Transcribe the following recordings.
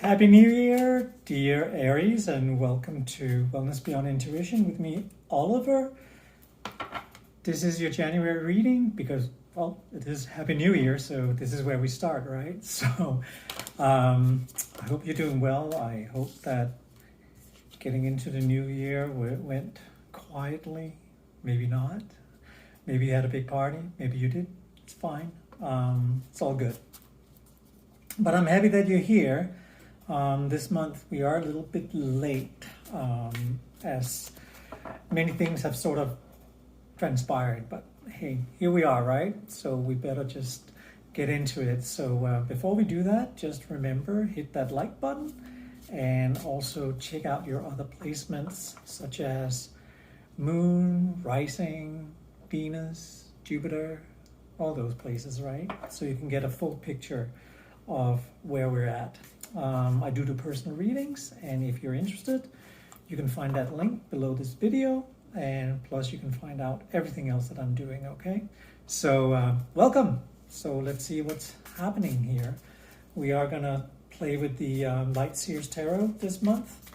Happy New Year, dear Aries, and welcome to Wellness Beyond Intuition with me, Oliver. This is your January reading because, well, it is Happy New Year, so this is where we start, right? So I hope you're doing well. I hope that getting into the new year went quietly. Maybe not. Maybe you had a big party. Maybe you did. It's fine. It's all good. But I'm happy that you're here. This month we are a little bit late, as many things have sort of transpired, but hey, here we are, right? So we better just get into it. So before we do that, just remember, hit that like button and also check out your other placements such as Moon, Rising, Venus, Jupiter, all those places, right? So you can get a full picture of where we're at. I do personal readings, and if you're interested, you can find that link below this video, and plus you can find out everything else that I'm doing, okay? So welcome. So let's see what's happening here. We are gonna play with the Light Seers Tarot this month,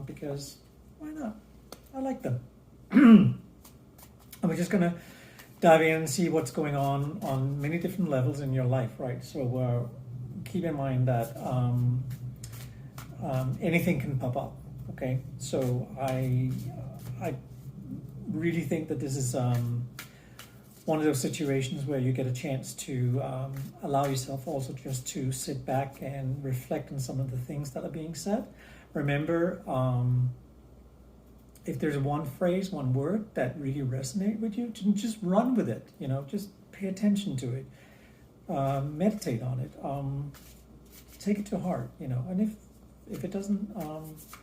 because why not? I like them. And we're just gonna dive in and see what's going on many different levels in your life, right? So keep in mind that anything can pop up, okay? So I really think that this is one of those situations where you get a chance to allow yourself also just to sit back and reflect on some of the things that are being said. Remember, if there's one phrase, one word that really resonates with you, just run with it, just pay attention to it. Meditate on it, take it to heart, and if it doesn't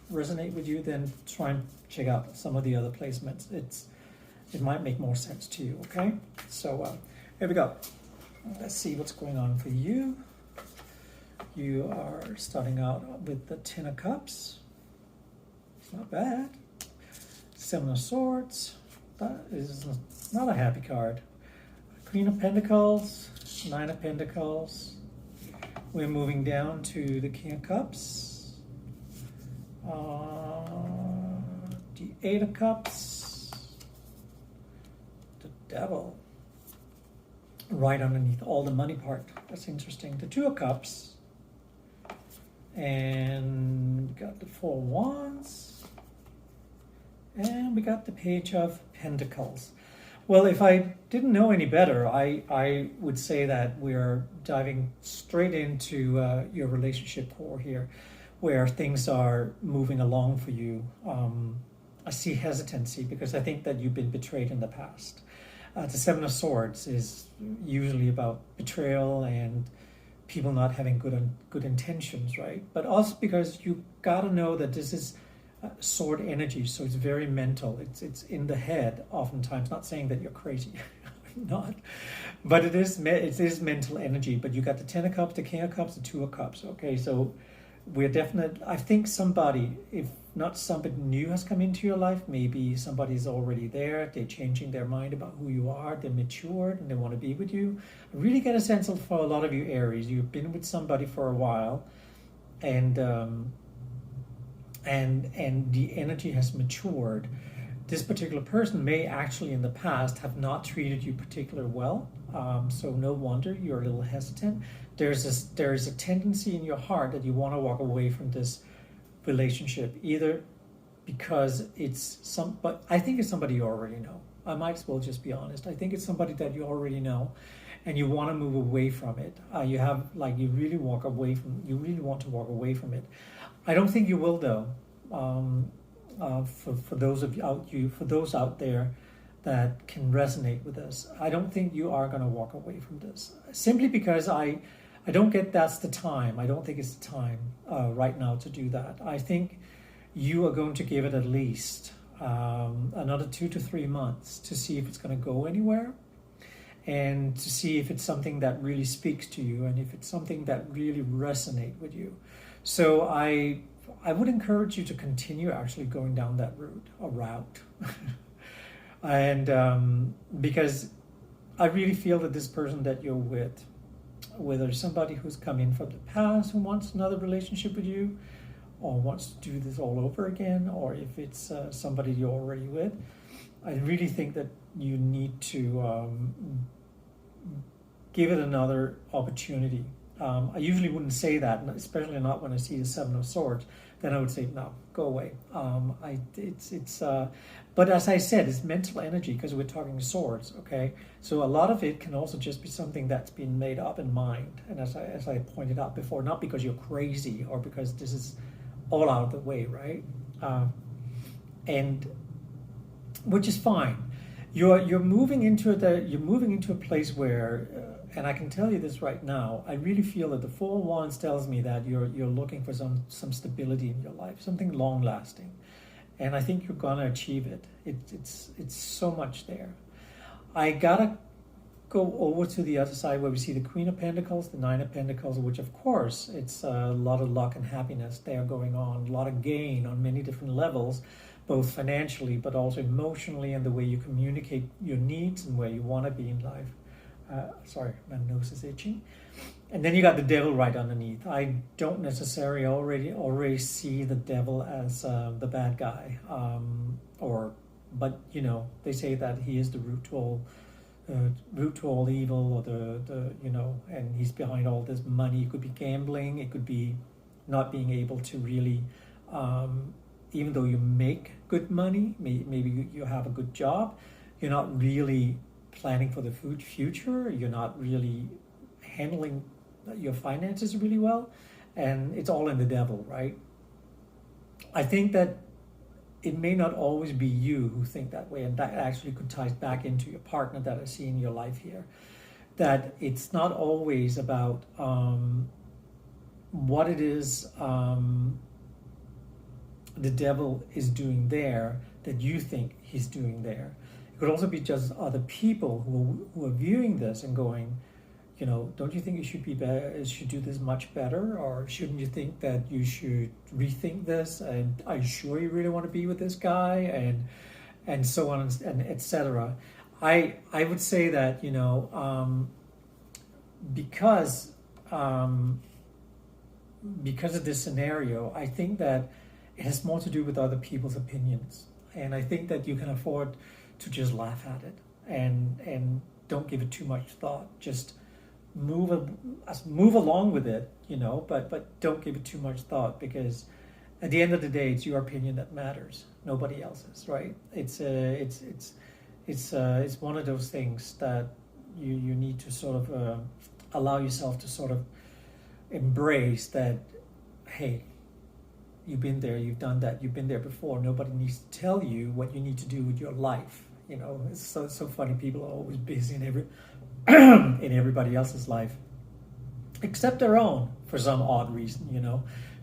resonate with you, then try and check out some of the other placements. It might make more sense to you, okay? So here we go. Let's see what's going on for you. You are starting out with the Ten of Cups. It's not bad. Seven of Swords. That is not a happy card. Queen of Pentacles. Nine of Pentacles. We're moving down to the King of Cups. The Eight of Cups. The Devil. Right underneath all the money part. That's interesting. The Two of Cups. And we got the Four of Wands. And we got the Page of Pentacles. Well, if I didn't know any better, I would say that we're diving straight into your relationship core here, where things are moving along for you. I see hesitancy because I think that you've been betrayed in the past. The Seven of Swords is usually about betrayal and people not having good intentions, right? But also because you got to know that this is sword energy, so it's very mental. It's in the head oftentimes. Not saying that you're crazy, not, but it is mental energy. But you got the Ten of Cups, the King of Cups, the Two of Cups. Okay, so we're definitely. I think somebody, if not somebody new, has come into your life. Maybe somebody's already there. They're changing their mind about who you are. They're matured and they want to be with you. I really get a sense of, for a lot of you Aries, you've been with somebody for a while, and the energy has matured. This particular person may actually in the past have not treated you particularly well, so no wonder you're a little hesitant. There is a tendency in your heart that you want to walk away from this relationship, either because but I think it's somebody you already know. I might as well just be honest. I think it's somebody that you already know, and you want to move away from it. You really want to walk away from it. I don't think you will, though. For those out there that can resonate with this, I don't think you are going to walk away from this. Simply because I don't get that's the time. I don't think it's the time right now to do that. I think you are going to give it at least another 2 to 3 months to see if it's going to go anywhere, and to see if it's something that really speaks to you and if it's something that really resonates with you. So I would encourage you to continue actually going down that route. And because I really feel that this person that you're with whether somebody who's come in from the past who wants another relationship with you, or wants to do this all over again, or if it's somebody you're already with. I really think that you need to give it another opportunity. I usually wouldn't say that, especially not when I see the Seven of Swords. Then I would say, no, go away. But as I said, it's mental energy because we're talking swords, okay? So a lot of it can also just be something that's been made up in mind. And as I pointed out before, not because you're crazy or because this is all out of the way, right? And which is fine. You're moving into a place where, and I can tell you this right now, I really feel that the Four of Wands tells me that you're looking for some stability in your life, something long lasting, and I think you're gonna achieve it. It's so much there. I gotta go over to the other side where we see the Queen of Pentacles, the Nine of Pentacles, which of course it's a lot of luck and happiness there going on, a lot of gain on many different levels, both financially but also emotionally, and the way you communicate your needs and where you want to be in life. Sorry, my nose is itching. And then you got the Devil right underneath. I don't necessarily already see the Devil as the bad guy, but you know, they say that he is the root to all evil, or the and he's behind all this money. It could be gambling, it could be not being able to really, even though you make good money, maybe you have a good job, you're not really planning for the future, you're not really handling your finances really well, and it's all in the Devil, right? I think that it may not always be you who think that way, and that actually could tie back into your partner that I see in your life here, that it's not always about what it is the Devil is doing there that you think he's doing there. It could also be just other people who are viewing this and going, don't you think you should be better, should do this much better, or shouldn't you think that you should rethink this, and are you sure you really want to be with this guy, and so on and etc. I would say that because of this scenario, I think that it has more to do with other people's opinions, and I think that you can afford to just laugh at it and don't give it too much thought. Just move along with it, but don't give it too much thought, because at the end of the day, it's your opinion that matters, nobody else's, right? It's one of those things that you need to sort of allow yourself to sort of embrace that. Hey, you've been there, you've done that, you've been there before. Nobody needs to tell you what you need to do with your life. It's so funny. People are always busy in in everybody else's life, except their own, for some odd reason.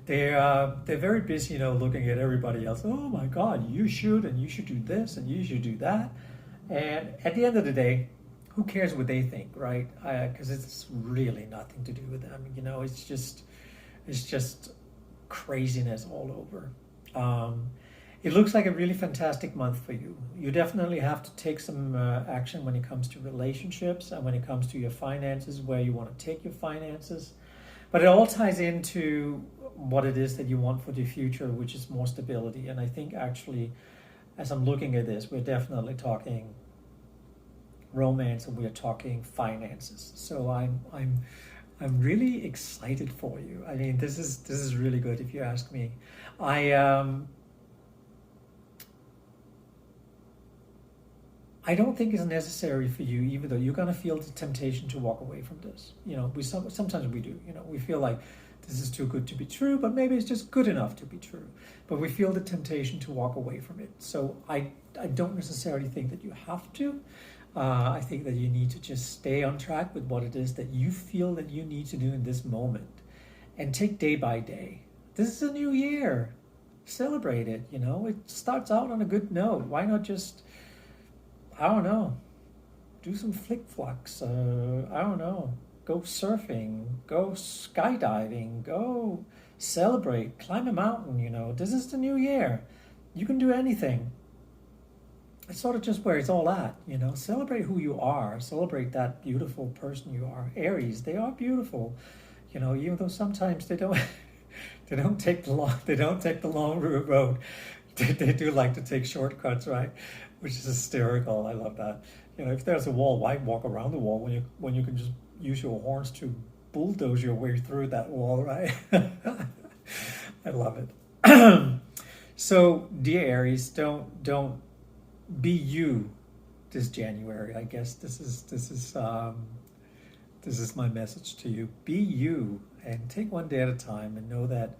They're very busy, looking at everybody else. Oh my God, you should do this, and you should do that. And at the end of the day, who cares what they think, right? Because it's really nothing to do with them. It's just craziness all over. It looks like a really fantastic month for you. You definitely have to take some action when it comes to relationships and when it comes to your finances, where you want to take your finances. But it all ties into what it is that you want for the future, which is more stability. And I think actually, as I'm looking at this, we're definitely talking romance and we're talking finances. So I'm really excited for you. I mean, this is really good if you ask me. I don't think it's necessary for you, even though you're going to feel the temptation to walk away from this. Sometimes we do. We feel like this is too good to be true, but maybe it's just good enough to be true. But we feel the temptation to walk away from it. So I don't necessarily think that you have to. I think that you need to just stay on track with what it is that you feel that you need to do in this moment, and take day by day. This is a new year. Celebrate it. It starts out on a good note. Why not just, I don't know, do some flick-flocks, I don't know, go surfing, go skydiving, go celebrate, climb a mountain, This is the new year. You can do anything. it's sort of just where it's all at, you know. Celebrate who you are. Celebrate that beautiful person you are. Aries, they are beautiful, you know. Even though sometimes they don't, they don't take the long road. They do like to take shortcuts, right? Which is hysterical. I love that. You know, if there's a wall, why walk around the wall when you can just use your horns to bulldoze your way through that wall, right? I love it. So, dear Aries, don't be you this January. I guess this is my message to you. Be you and take one day at a time, and know that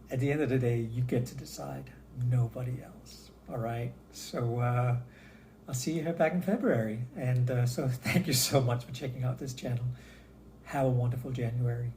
at the end of the day, you get to decide. Nobody else. All right. So I'll see you here back in February. And so thank you so much for checking out this channel. Have a wonderful January.